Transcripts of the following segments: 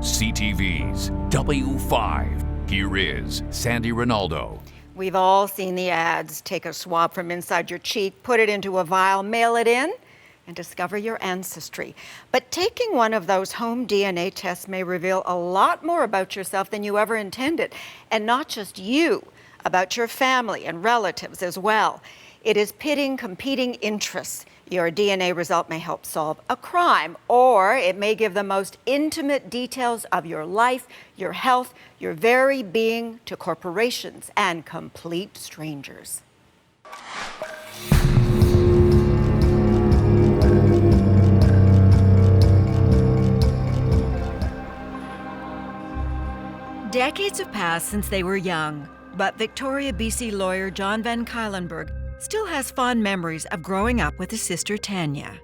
CTV's W5. Here is Sandie Rinaldo. We've all seen the ads. Take a swab from inside your cheek, put it into a vial, mail it in, and discover your ancestry. But taking one of those home DNA tests may reveal a lot more about yourself than you ever intended. And not just you, about your family and relatives as well. It is pitting competing interests. Your DNA result may help solve a crime, or it may give the most intimate details of your life, your health, your very being to corporations and complete strangers. Decades have passed since they were young, but Victoria, BC lawyer John Van Cuylenburg still has fond memories of growing up with his sister Tanya.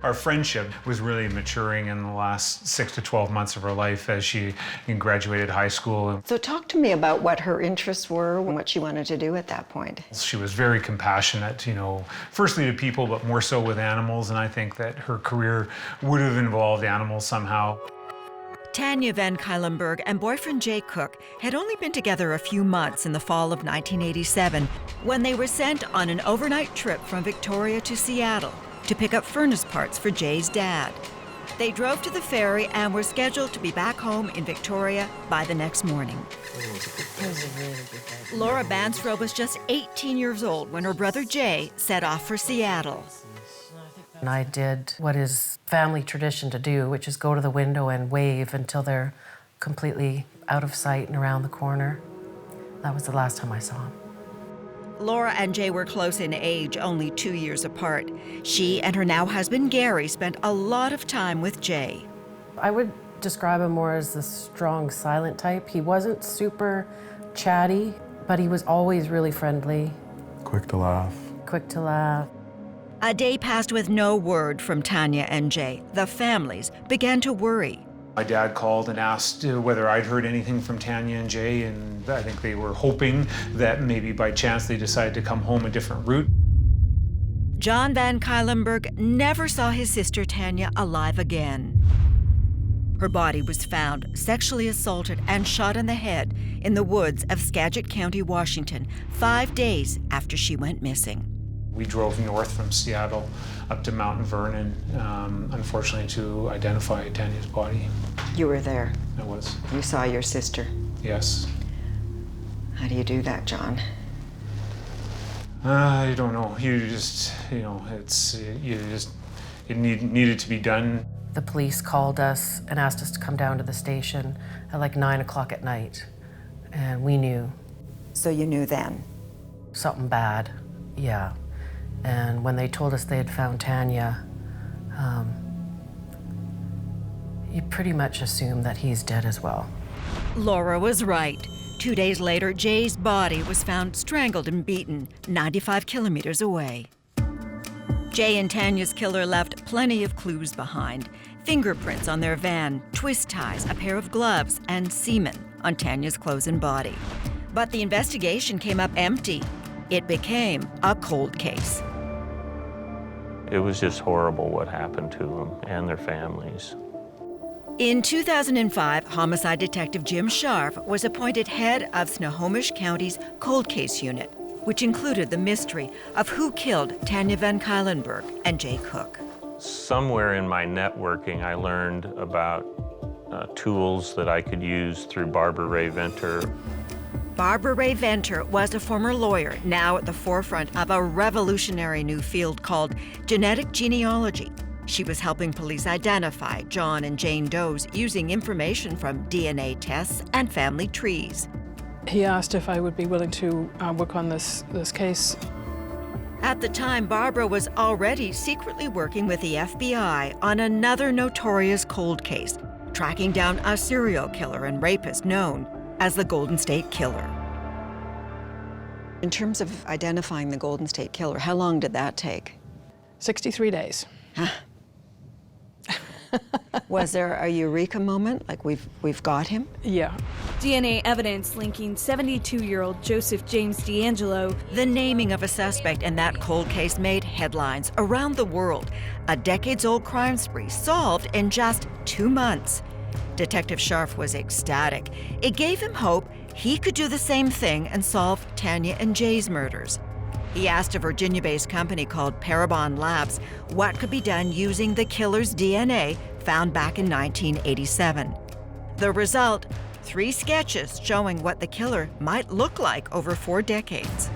Our friendship was really maturing in the last 6 to 12 months of her life as she graduated high school. So talk to me about what her interests were and what she wanted to do at that point. She was very compassionate, firstly to people, but more so with animals, and I think that her career would have involved animals somehow. Tanya Van Cuylenburg and boyfriend Jay Cook had only been together a few months in the fall of 1987 when they were sent on an overnight trip from Victoria to Seattle to pick up furnace parts for Jay's dad. They drove to the ferry and were scheduled to be back home in Victoria by the next morning. Laura Bansrow was just 18 years old when her brother Jay set off for Seattle. And I did what is family tradition to do, which is go to the window and wave until they're completely out of sight and around the corner. That was the last time I saw him. Laura and Jay were close in age, only 2 years apart. She and her now husband Gary spent a lot of time with Jay. I would describe him more as the strong, silent type. He wasn't super chatty, but he was always really friendly. Quick to laugh. Quick to laugh. A day passed with no word from Tanya and Jay. The families began to worry. My dad called and asked whether I'd heard anything from Tanya and Jay, and I think they were hoping that maybe by chance they decided to come home a different route. John Van Cuylenburg never saw his sister Tanya alive again. Her body was found sexually assaulted and shot in the head in the woods of Skagit County, Washington, 5 days after she went missing. We drove north from Seattle up to Mount Vernon, unfortunately, to identify Tanya's body. You were there. I was. You saw your sister. Yes. How do you do that, John? I don't know. It needed to be done. The police called us and asked us to come down to the station at like 9 o'clock at night. And we knew. So you knew then? Something bad, yeah. And when they told us they had found Tanya, you pretty much assume that he's dead as well. Laura was right. 2 days later, Jay's body was found strangled and beaten 95 kilometers away. Jay and Tanya's killer left plenty of clues behind. Fingerprints on their van, twist ties, a pair of gloves, and semen on Tanya's clothes and body. But the investigation came up empty. It became a cold case. It was just horrible what happened to them and their families. In 2005, homicide detective Jim Scharf was appointed head of Snohomish County's cold case unit, which included the mystery of who killed Tanya Van Cuylenburg and Jay Cook. Somewhere in my networking, I learned about tools that I could use through Barbara Ray Venter. Barbara Ray Venter was a former lawyer, now at the forefront of a revolutionary new field called genetic genealogy. She was helping police identify John and Jane Does using information from DNA tests and family trees. He asked if I would be willing to work on this case. At the time, Barbara was already secretly working with the FBI on another notorious cold case, tracking down a serial killer and rapist known as the Golden State Killer. In terms of identifying the Golden State Killer, how long did that take? 63 days. Was there a eureka moment, like we've got him? Yeah. DNA evidence linking 72-year-old Joseph James D'Angelo. The naming of a suspect in that cold case made headlines around the world. A decades-old crime spree solved in just 2 months. Detective Scharf was ecstatic. It gave him hope he could do the same thing and solve Tanya and Jay's murders. He asked a Virginia-based company called Parabon Labs what could be done using the killer's DNA found back in 1987. The result, 3 sketches showing what the killer might look like over 4 decades.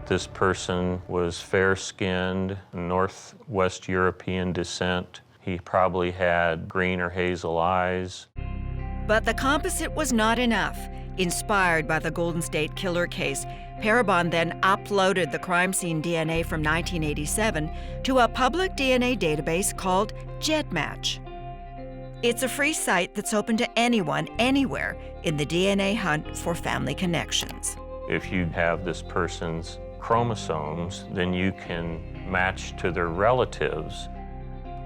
This person was fair-skinned, Northwest European descent. He probably had green or hazel eyes. But the composite was not enough. Inspired by the Golden State Killer case, Parabon then uploaded the crime scene DNA from 1987 to a public DNA database called GEDmatch. It's a free site that's open to anyone, anywhere, in the DNA hunt for family connections. If you have this person's chromosomes, then you can match to their relatives.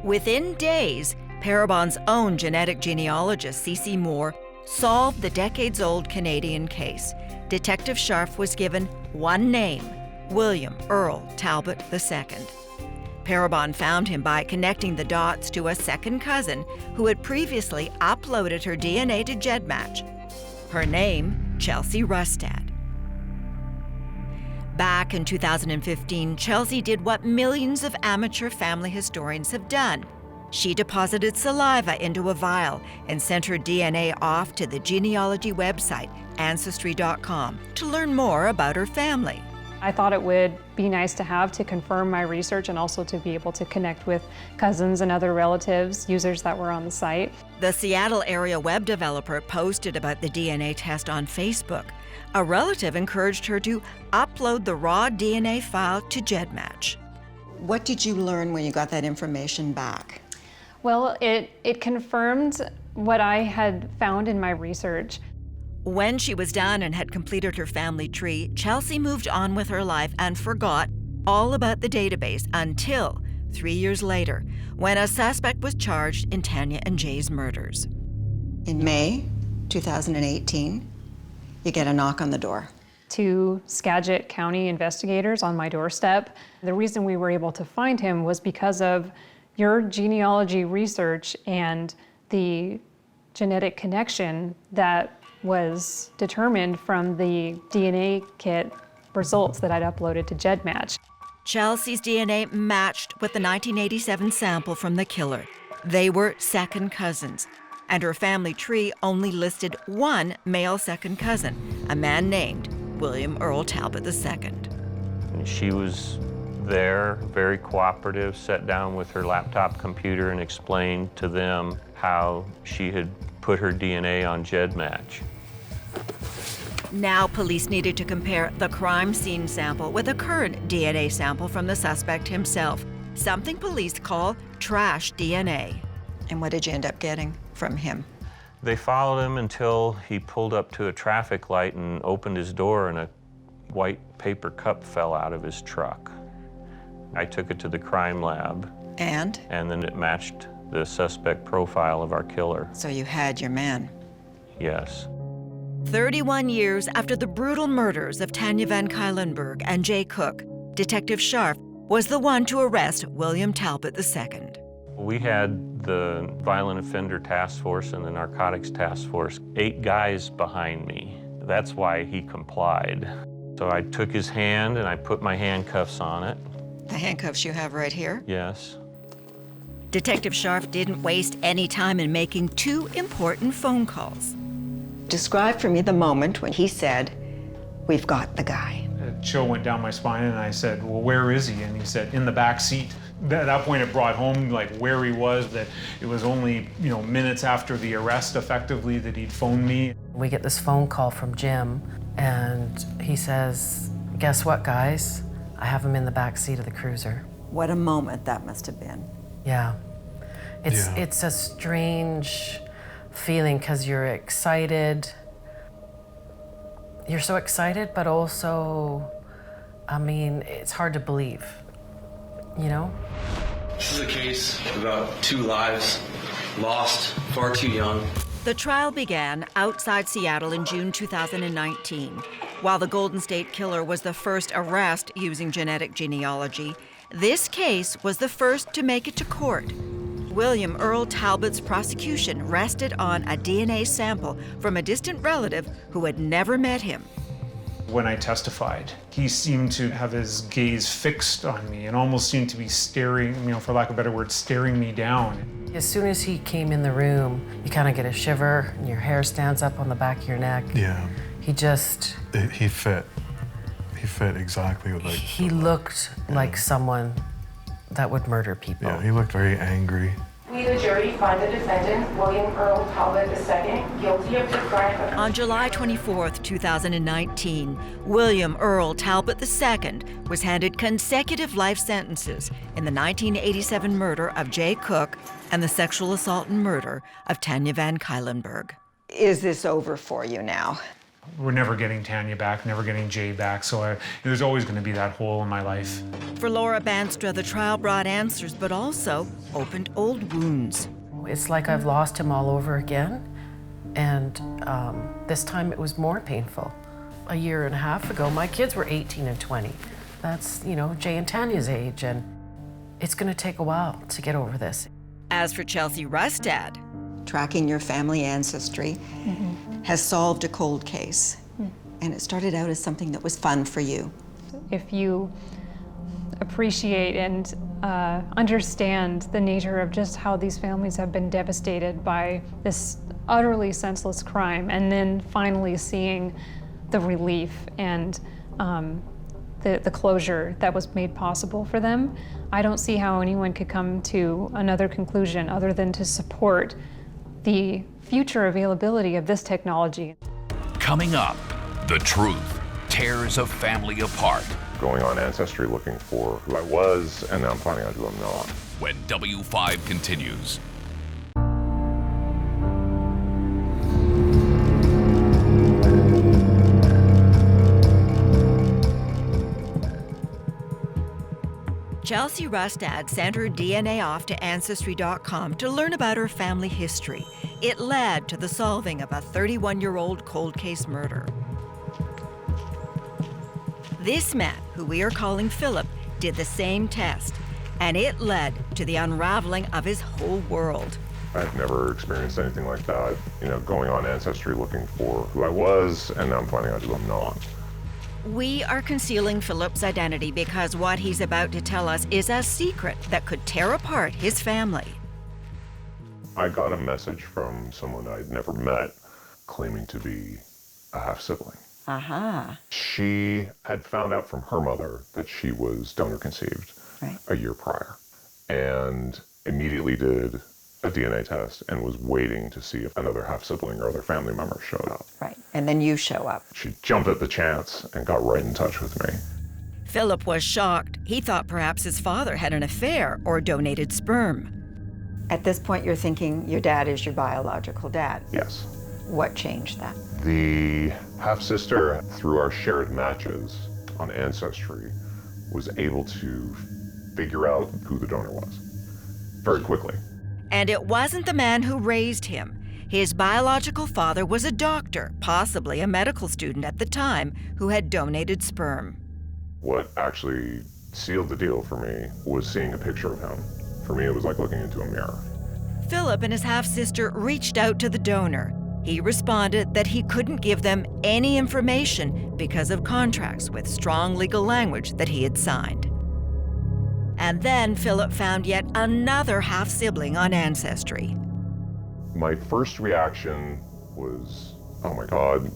Within days, Parabon's own genetic genealogist, C.C. Moore, solved the decades-old Canadian case. Detective Scharf was given one name, William Earl Talbot II. Parabon found him by connecting the dots to a second cousin who had previously uploaded her DNA to GEDmatch. Her name, Chelsea Rustad. Back in 2015, Chelsea did what millions of amateur family historians have done. She deposited saliva into a vial and sent her DNA off to the genealogy website, Ancestry.com, to learn more about her family. I thought it would be nice to have to confirm my research and also to be able to connect with cousins and other relatives, users that were on the site. The Seattle area web developer posted about the DNA test on Facebook. A relative encouraged her to upload the raw DNA file to GEDmatch. What did you learn when you got that information back? Well, it confirmed what I had found in my research. When she was done and had completed her family tree, Chelsea moved on with her life and forgot all about the database until 3 years later, when a suspect was charged in Tanya and Jay's murders. In May 2018, you get a knock on the door. 2 Skagit County investigators on my doorstep. The reason we were able to find him was because of your genealogy research and the genetic connection that was determined from the DNA kit results that I'd uploaded to GEDmatch. Chelsea's DNA matched with the 1987 sample from the killer. They were second cousins, and her family tree only listed one male second cousin, a man named William Earl Talbot II. She was there, very cooperative, sat down with her laptop computer and explained to them how she had put her DNA on GEDmatch. Now police needed to compare the crime scene sample with a current DNA sample from the suspect himself, something police call trash DNA. And what did you end up getting from him? They followed him until he pulled up to a traffic light and opened his door, and a white paper cup fell out of his truck. I took it to the crime lab. And then it matched the suspect profile of our killer. So you had your man. Yes. 31 years after the brutal murders of Tanya Van Cuylenburg and Jay Cook, Detective Scharf was the one to arrest William Talbot II. We had the Violent Offender Task Force and the Narcotics Task Force, 8 guys behind me. That's why he complied. So I took his hand and I put my handcuffs on it. The handcuffs you have right here? Yes. Detective Scharf didn't waste any time in making 2 important phone calls. Describe for me the moment when he said, "We've got the guy." A chill went down my spine, and I said, "Well, where is he?" And he said, "In the back seat." At that point, it brought home like where he was, that it was only, minutes after the arrest, effectively, that he'd phoned me. We get this phone call from Jim, and he says, "Guess what, guys? I have him in the back seat of the cruiser." What a moment that must have been. Yeah. It's a strange feeling because you're excited. You're so excited, but also, it's hard to believe, This is a case about 2 lives lost far too young. The trial began outside Seattle in June 2019. While the Golden State Killer was the first arrest using genetic genealogy, this case was the first to make it to court. William Earl Talbot's prosecution rested on a DNA sample from a distant relative who had never met him. When I testified, he seemed to have his gaze fixed on me and almost seemed to be staring, for lack of a better word, staring me down. As soon as he came in the room, you kind of get a shiver and your hair stands up on the back of your neck. Yeah. He just... He fit. He fit exactly like... He looked like someone that would murder people. Yeah, he looked very angry. We, the jury, find the defendant, William Earl Talbot II, guilty of the crime of... On July 24th, 2019, William Earl Talbot II was handed consecutive life sentences in the 1987 murder of Jay Cook and the sexual assault and murder of Tanya Van Cuylenberg. Is this over for you now? We're never getting Tanya back, never getting Jay back, so there's always going to be that hole in my life. For Laura Banstra, the trial brought answers, but also opened old wounds. It's like I've lost him all over again, and this time it was more painful. A year and a half ago, my kids were 18 and 20. That's, Jay and Tanya's age, and it's going to take a while to get over this. As for Chelsea Rustad, tracking your family ancestry has solved a cold case. And it started out as something that was fun for you. If you appreciate and understand the nature of just how these families have been devastated by this utterly senseless crime, and then finally seeing the relief and the closure that was made possible for them, I don't see how anyone could come to another conclusion other than to support the future availability of this technology. Coming up, the truth tears a family apart. Going on Ancestry looking for who I was, and now I'm finding out who I'm not. When W5 continues. Chelsea Rustad sent her DNA off to Ancestry.com to learn about her family history. It led to the solving of a 31-year-old cold case murder. This man, who we are calling Philip, did the same test, and it led to the unraveling of his whole world. I've never experienced anything like that. Going on Ancestry looking for who I was, and now I'm finding out who I'm not. We are concealing Philip's identity because what he's about to tell us is a secret that could tear apart his family. I got a message from someone I'd never met claiming to be a half-sibling. She had found out from her mother that she was donor conceived a year prior, and immediately did a DNA test and was waiting to see if another half-sibling or other family member showed up. Right, and then you show up. She jumped at the chance and got right in touch with me. Philip was shocked. He thought perhaps his father had an affair or donated sperm. At this point, you're thinking your dad is your biological dad. Yes. What changed that? The half-sister, through our shared matches on Ancestry, was able to figure out who the donor was very quickly. And it wasn't the man who raised him. His biological father was a doctor, possibly a medical student at the time, who had donated sperm. What actually sealed the deal for me was seeing a picture of him. For me, it was like looking into a mirror. Philip and his half-sister reached out to the donor. He responded that he couldn't give them any information because of contracts with strong legal language that he had signed. And then Philip found yet another half-sibling on Ancestry. My first reaction was, oh my God,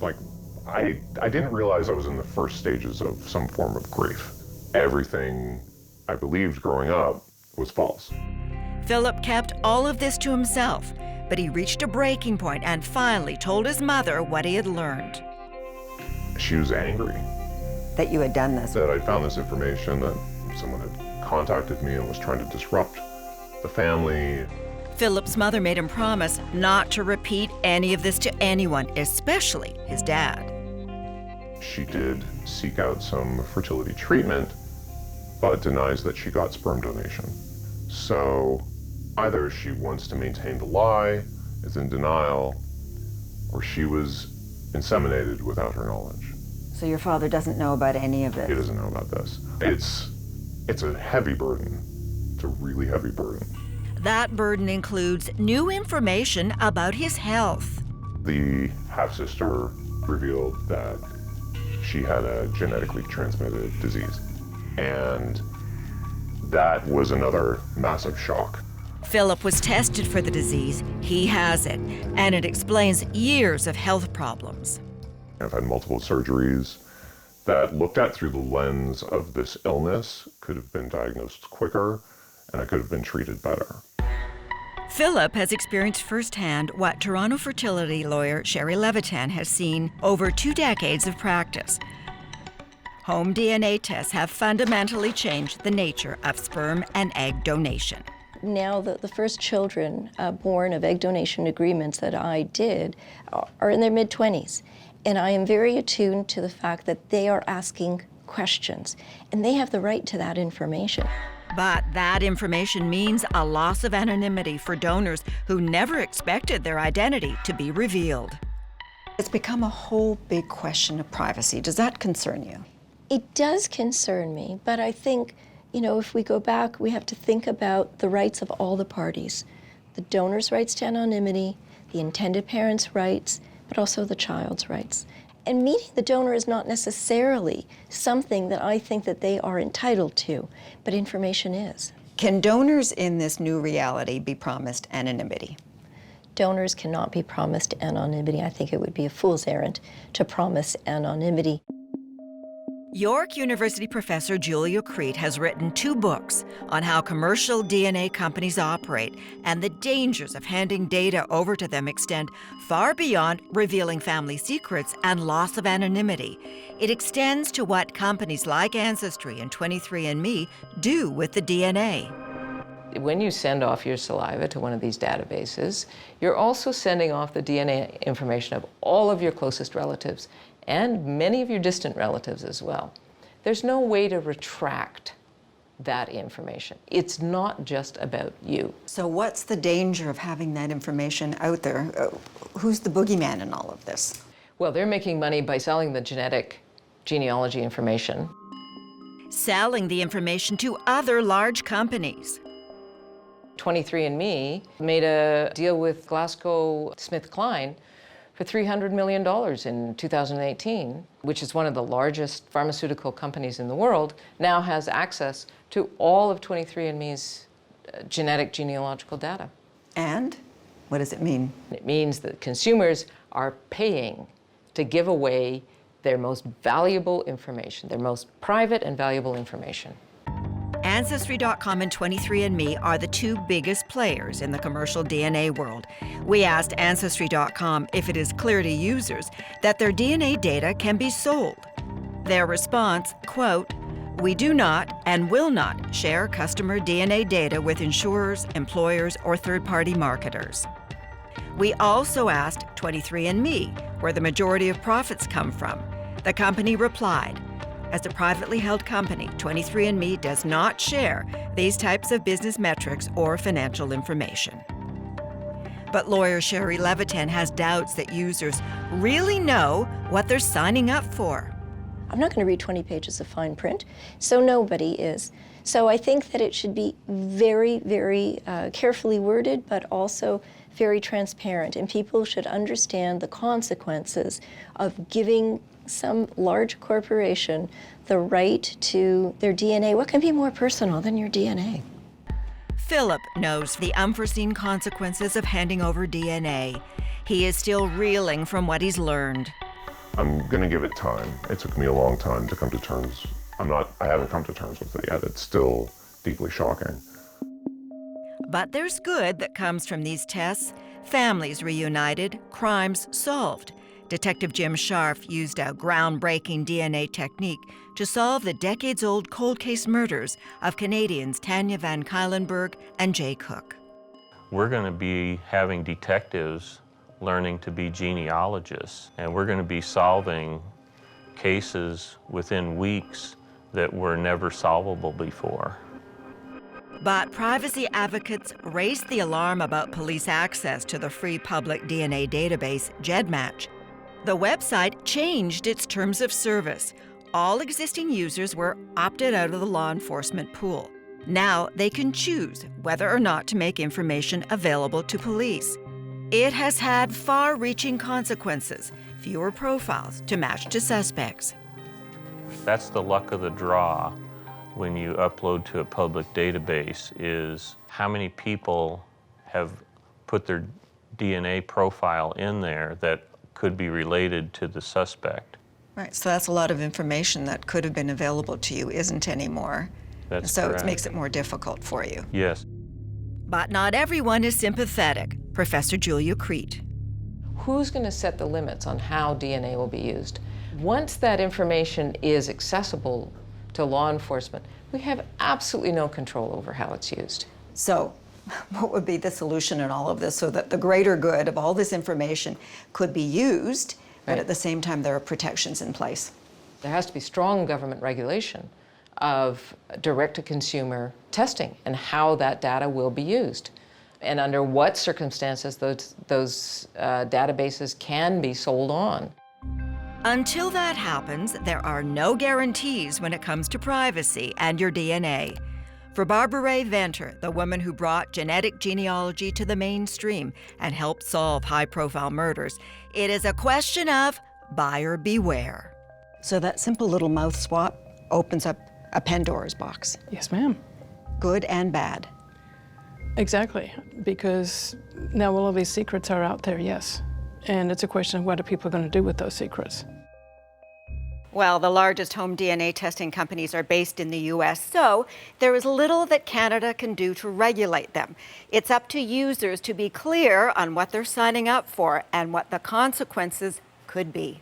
I didn't realize I was in the first stages of some form of grief. Everything I believed growing up was false. Philip kept all of this to himself, but he reached a breaking point and finally told his mother what he had learned. She was angry. That you had done this? That I found this information, that someone had contacted me and was trying to disrupt the family. Philip's mother made him promise not to repeat any of this to anyone, especially his dad. She did seek out some fertility treatment, but denies that she got sperm donation. So either she wants to maintain the lie, is in denial, or she was inseminated without her knowledge. So your father doesn't know about any of this? He doesn't know about this. It's a heavy burden. It's a really heavy burden. That burden includes new information about his health. The half-sister revealed that she had a genetically transmitted disease, and that was another massive shock. Philip was tested for the disease. He has it, and it explains years of health problems. I've had multiple surgeries that looked at through the lens of this illness, could have been diagnosed quicker, and I could have been treated better. Philip has experienced firsthand what Toronto fertility lawyer Sherry Levitan has seen over 2 decades of practice. Home DNA tests have fundamentally changed the nature of sperm and egg donation. Now the first children born of egg donation agreements that I did are in their mid-20s. And I am very attuned to the fact that they are asking questions, and they have the right to that information. But that information means a loss of anonymity for donors who never expected their identity to be revealed. It's become a whole big question of privacy. Does that concern you? It does concern me, but I think, if we go back, we have to think about the rights of all the parties. The donor's rights to anonymity, the intended parent's rights, but also the child's rights. And meeting the donor is not necessarily something that I think that they are entitled to, but information is. Can donors in this new reality be promised anonymity? Donors cannot be promised anonymity. I think it would be a fool's errand to promise anonymity. York University professor Julia Crete has written 2 books on how commercial DNA companies operate, and the dangers of handing data over to them extend far beyond revealing family secrets and loss of anonymity. It extends to what companies like Ancestry and 23andMe do with the DNA. When you send off your saliva to one of these databases, you're also sending off the DNA information of all of your closest relatives and many of your distant relatives as well. There's no way to retract that information. It's not just about you. So what's the danger of having that information out there? Who's the boogeyman in all of this? Well, they're making money by selling the genealogy information. Selling the information to other large companies. 23andMe made a deal with GlaxoSmithKline for $300 million in 2018, which is one of the largest pharmaceutical companies in the world, now has access to all of 23andMe's genealogical data. And what does it mean? It means that consumers are paying to give away their most valuable information, their most private and valuable information. Ancestry.com and 23andMe are the 2 biggest players in the commercial DNA world. We asked Ancestry.com if it is clear to users that their DNA data can be sold. Their response, quote, "We do not and will not share customer DNA data with insurers, employers, or third-party marketers." We also asked 23andMe where the majority of profits come from. The company replied, "As a privately held company, 23andMe does not share these types of business metrics or financial information." But lawyer Sherry Levitan has doubts that users really know what they're signing up for. I'm not going to read 20 pages of fine print, so nobody is. So I think that it should be very, very carefully worded, but also very transparent, and people should understand the consequences of giving some large corporation the right to their DNA. What can be more personal than your DNA? Philip knows the unforeseen consequences of handing over DNA. He is still reeling from what he's learned. I'm gonna give it time. It took me a long time to come to terms. I haven't come to terms with it yet. It's still deeply shocking. But there's good that comes from these tests. Families reunited, crimes solved. Detective Jim Scharf used a groundbreaking DNA technique to solve the decades-old cold case murders of Canadians Tanya Van Cuylenberg and Jay Cook. We're going to be having detectives learning to be genealogists, and we're going to be solving cases within weeks that were never solvable before. But privacy advocates raised the alarm about police access to the free public DNA database, GEDmatch. The website changed its terms of service. All existing users were opted out of the law enforcement pool. Now they can choose whether or not to make information available to police. It has had far-reaching consequences, fewer profiles to match to suspects. That's the luck of the draw when you upload to a public database, is how many people have put their DNA profile in there that could be related to the suspect. Right, so that's a lot of information that could have been available to you isn't anymore. That's so correct. It makes it more difficult for you. Yes. But not everyone is sympathetic. Professor Julia Crete. Who's going to set the limits on how DNA will be used? Once that information is accessible to law enforcement, we have absolutely no control over how it's used. So, what would be the solution in all of this so that the greater good of all this information could be used, but at the same time there are protections in place? There has to be strong government regulation of direct-to-consumer testing and how that data will be used, and under what circumstances those databases can be sold on. Until that happens, there are no guarantees when it comes to privacy and your DNA. For Barbara Ray Venter, the woman who brought genetic genealogy to the mainstream and helped solve high-profile murders, it is a question of buyer beware. So that simple little mouth swap opens up a Pandora's box. Yes, ma'am. Good and bad. Exactly, because now all of these secrets are out there, yes. And it's a question of what are people going to do with those secrets. Well, the largest home DNA testing companies are based in the U.S., so there is little that Canada can do to regulate them. It's up to users to be clear on what they're signing up for and what the consequences could be.